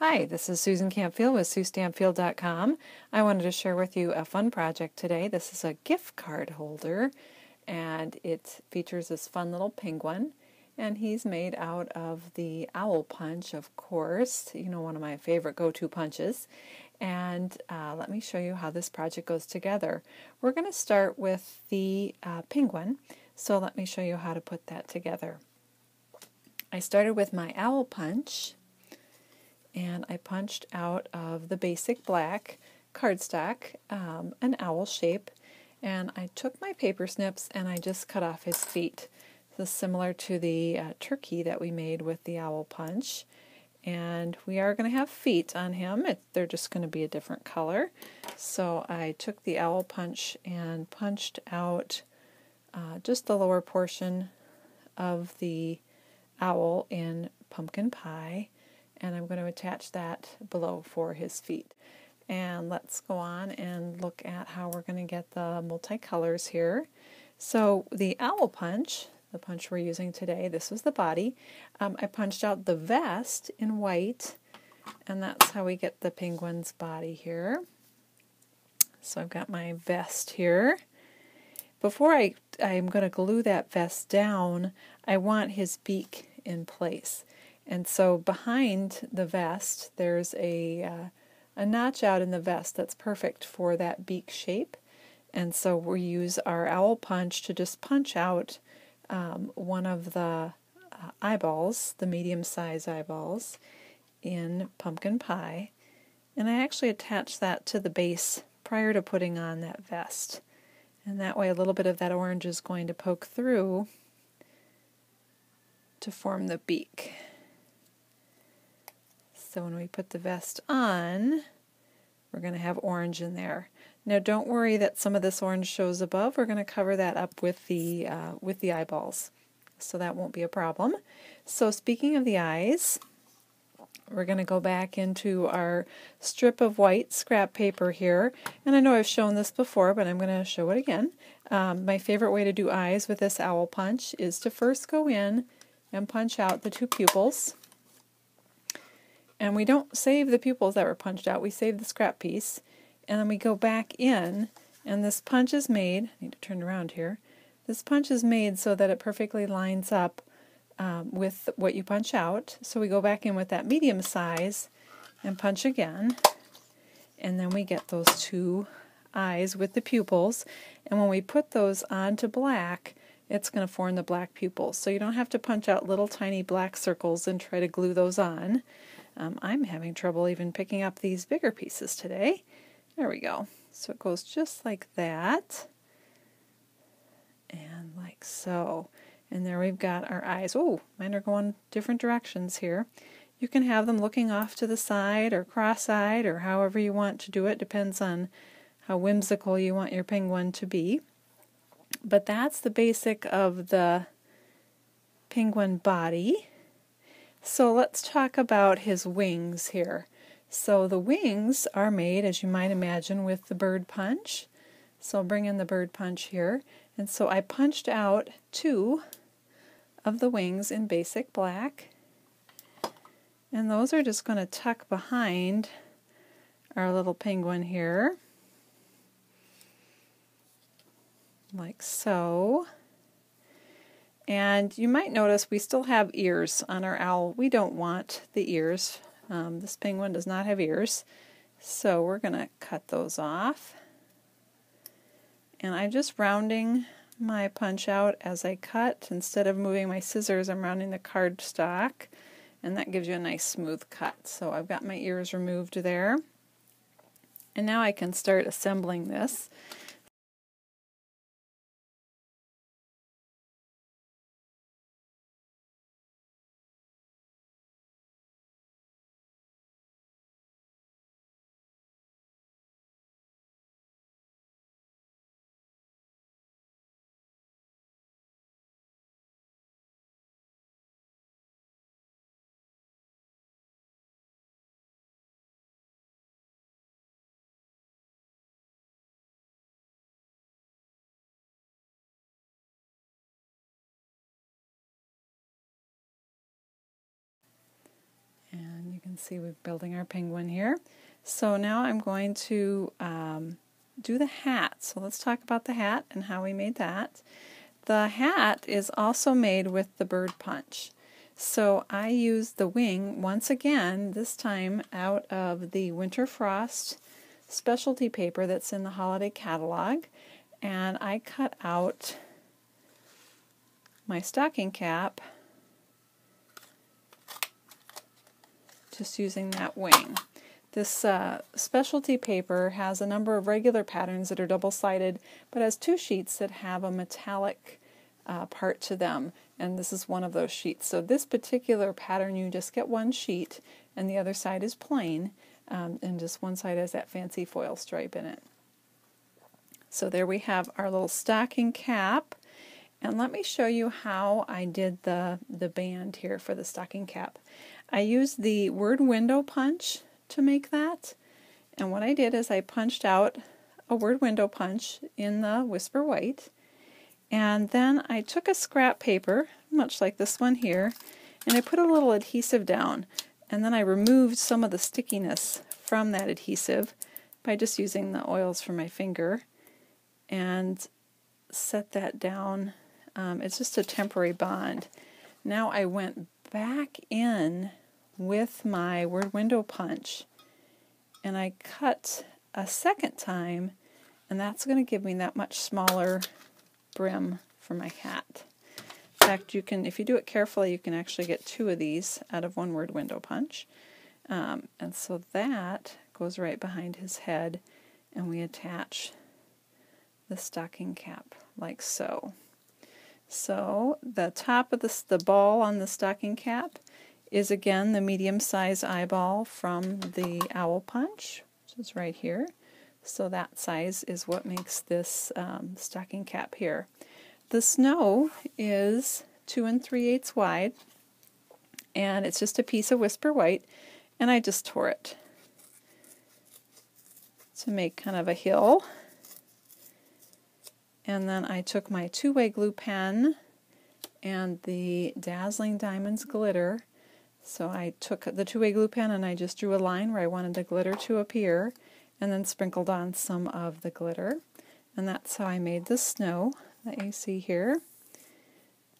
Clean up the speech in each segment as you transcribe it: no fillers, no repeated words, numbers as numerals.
Hi, this is Susan Campfield with SueStampfield.com. I wanted to share with you a fun project today. This is a gift card holder, and it features this fun little penguin, and he's made out of the owl punch, of course, one of my favorite go-to punches. And let me show you how this project goes together. We're going to start with the penguin, so let me show you how to put that together. I started with my owl punch, and I punched out of the basic black cardstock an owl shape, and I took my paper snips and I just cut off his feet. This is similar to the turkey that we made with the owl punch, and we are going to have feet on him. They're just going to be a different color. So I took the owl punch and punched out just the lower portion of the owl in pumpkin pie, and I'm going to attach that below for his feet. And let's go on and look at how we're going to get the multicolors here. So the owl punch, the punch we're using today, this was the body. I punched out the vest in white, and that's how we get the penguin's body here. So I've got my vest here. Before I'm going to glue that vest down, I want his beak in place. And so behind the vest, there's a notch out in the vest that's perfect for that beak shape. And so we use our owl punch to just punch out one of the eyeballs, the medium-sized eyeballs, in pumpkin pie. And I actually attach that to the base prior to putting on that vest. And that way a little bit of that orange is going to poke through to form the beak. So when we put the vest on, we're going to have orange in there. Now don't worry that some of this orange shows above. We're going to cover that up with the eyeballs, so that won't be a problem. So speaking of the eyes, we're going to go back into our strip of white scrap paper here. And I know I've shown this before, but I'm going to show it again. My favorite way to do eyes with this owl punch is to first go in and punch out the two pupils. And we don't save the pupils that were punched out, we save the scrap piece. And then we go back in, and this punch is made, I need to turn around here, this punch is made so that it perfectly lines up with what you punch out. So we go back in with that medium size and punch again, and then we get those two eyes with the pupils. And when we put those onto black, it's going to form the black pupils. So you don't have to punch out little tiny black circles and try to glue those on. I'm having trouble even picking up these bigger pieces today. There we go. So it goes just like that, and like so. And there we've got our eyes. Oh, mine are going different directions here. You can have them looking off to the side or cross-eyed or however you want to do it. Depends on how whimsical you want your penguin to be. But that's the basic of the penguin body. So let's talk about his wings here. So the wings are made, as you might imagine, with the bird punch. So I'll bring in the bird punch here. And so I punched out two of the wings in basic black. And those are just going to tuck behind our little penguin here, like so. And you might notice we still have ears on our owl. We don't want the ears. This penguin does not have ears. So we're going to cut those off. And I'm just rounding my punch out as I cut. Instead of moving my scissors, I'm rounding the cardstock. And that gives you a nice smooth cut. So I've got my ears removed there. And now I can start assembling this. can see we're building our penguin here. So now I'm going to do the hat. So let's talk about the hat and how we made that. The hat is also made with the bird punch. So I used the wing once again, this time out of the Winter Frost specialty paper that's in the holiday catalog, and I cut out my stocking cap just using that wing. This specialty paper has a number of regular patterns that are double-sided, but has two sheets that have a metallic part to them, and this is one of those sheets. So this particular pattern, you just get one sheet, and the other side is plain, and just one side has that fancy foil stripe in it. So there we have our little stocking cap, and let me show you how I did the band here for the stocking cap. I used the word window punch to make that, and what I did is I punched out a word window punch in the Whisper White, and then I took a scrap paper, much like this one here, and I put a little adhesive down, and then I removed some of the stickiness from that adhesive by just using the oils from my finger and set that down. It's just a temporary bond. Now I went back in with my word window punch and I cut a second time, and that's going to give me that much smaller brim for my hat. In fact, you can, if you do it carefully, you can actually get two of these out of one word window punch. And so that goes right behind his head, and we attach the stocking cap like so. So the top of the ball on the stocking cap is again the medium-size eyeball from the owl punch, which is right here. So that size is what makes this stocking cap here. The snow is 2 3/8 wide, and it's just a piece of Whisper White, and I just tore it to make kind of a hill. And then I took my two-way glue pen and the Dazzling Diamonds glitter. So I took the two-way glue pen and I just drew a line where I wanted the glitter to appear, and then sprinkled on some of the glitter. And that's how I made the snow that you see here.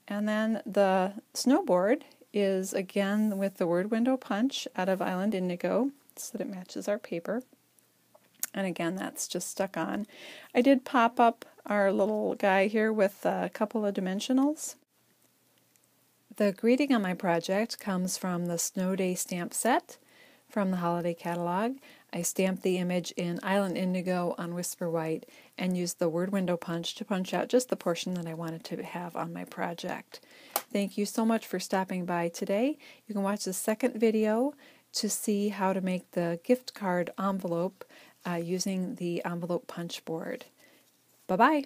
And then the snowboard is again with the word window punch out of Island Indigo so that it matches our paper. And again, that's just stuck on. I did pop up our little guy here with a couple of dimensionals. The greeting on my project comes from the Snow Day stamp set from the holiday catalog. I stamped the image in Island Indigo on Whisper White and used the word window punch to punch out just the portion that I wanted to have on my project. Thank you so much for stopping by today. You can watch the second video to see how to make the gift card envelope using the envelope punch board. Bye-bye.